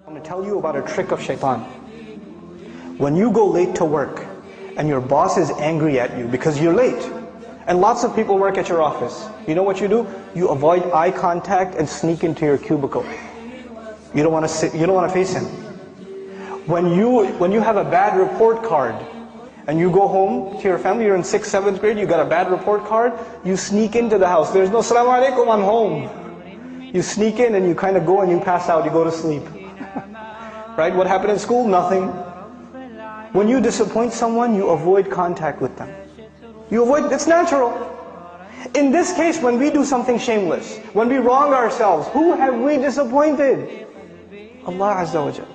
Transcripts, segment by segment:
I'm going to tell you about a trick of shaitan. When you go late to work and your boss is angry at you because you're late, and lots of people work at your office, you know what you do? You avoid eye contact and sneak into your cubicle. You don't want to sit, you don't want to face him. When you have a bad report card and you go home to your family, you're in 6th, 7th grade, you got a bad report card, you sneak into the house. There's no Assalamu alaikum, I'm home. You sneak in and you kind of go and you pass out, you go to sleep. Right? What happened in school? Nothing. When you disappoint someone, you avoid contact with them. You avoid, it's natural. In this case, when we do something shameless, when we wrong ourselves, who have we disappointed? Allah Azza wa Jal.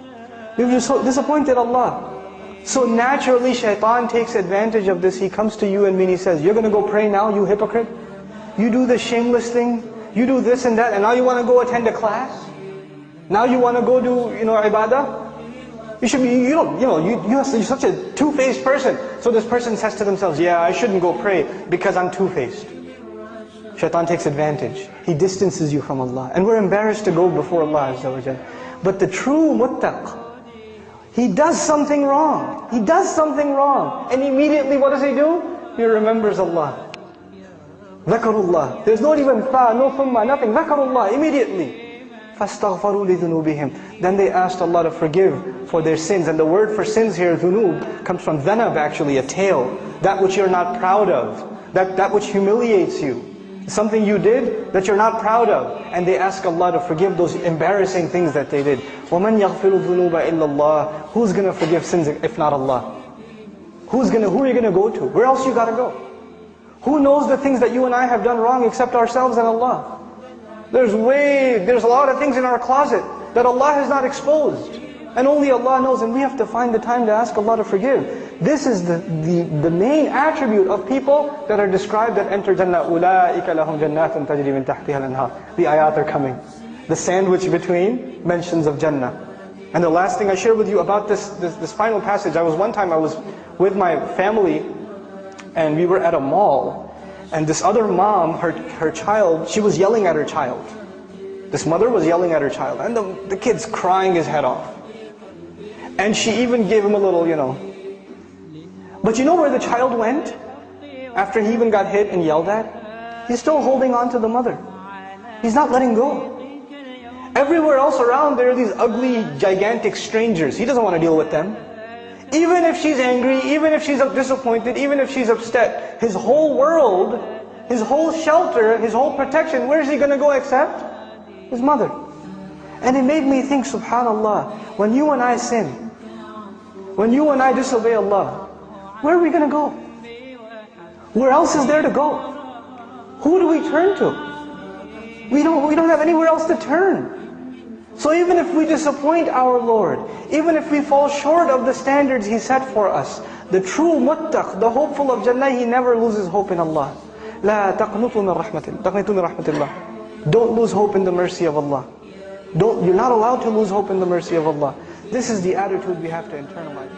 We've disappointed Allah. So naturally, shaitan takes advantage of this. He comes to you and me and he says, you're going to go pray now, you hypocrite? You do this shameless thing, you do this and that, and now you want to go attend a class? Now you want to go do, ibadah? You should be, you're such a two-faced person. So this person says to themselves, yeah, I shouldn't go pray because I'm two-faced. Shaitan takes advantage. He distances you from Allah. And we're embarrassed to go before Allah Azza wa Jal. But the true muttaq, he does something wrong. He does something wrong. And immediately what does he do? He remembers Allah. Dhakarullah. There's not even fa, no thumma, nothing. Dhakarullah, immediately. فَاسْتَغْفَرُوا لِذُنُوبِهِمْ. Then they asked Allah to forgive for their sins. And the word for sins here, dhunub, comes from dhanab actually, a tail. That which you're not proud of. That which humiliates you. Something you did that you're not proud of. And they ask Allah to forgive those embarrassing things that they did. وَمَنْ يَغْفِرُ الذُّنُوبَ إِلَّا اللَّهِ. Who's going to forgive sins if not Allah? Who are you going to go to? Where else you got to go? Who knows the things that you and I have done wrong except ourselves and Allah? There's a lot of things in our closet that Allah has not exposed. And only Allah knows, and we have to find the time to ask Allah to forgive. This is the main attribute of people that are described that enter Jannah. أُولَٰئِكَ لَهُمْ جَنَّاتٌ تَجْرِي مِنْ تَحْتِهَا الْأَنْهَارُ. The ayat are coming. The sandwich between mentions of Jannah. And the last thing I share with you about this final passage, one time I was with my family and we were at a mall. And this other mom, her child, she was yelling at her child. This mother was yelling at her child. And the kid's crying his head off. And she even gave him a little, But you know where the child went? After he even got hit and yelled at? He's still holding on to the mother. He's not letting go. Everywhere else around there are these ugly, gigantic strangers. He doesn't want to deal with them. Even if she's angry, even if she's disappointed, even if she's upset, his whole world, his whole shelter, his whole protection, where is he going to go except? His mother. And it made me think, subhanallah, when you and I sin, when you and I disobey Allah, where are we going to go? Where else is there to go? Who do we turn to? We don't have anywhere else to turn. So even if we disappoint our Lord, even if we fall short of the standards He set for us, the true muttaq, the hopeful of Jannah, he never loses hope in Allah. لا تقنطوا من رحمة الله. Don't lose hope in the mercy of Allah. You're not allowed to lose hope in the mercy of Allah. This is the attitude we have to internalize.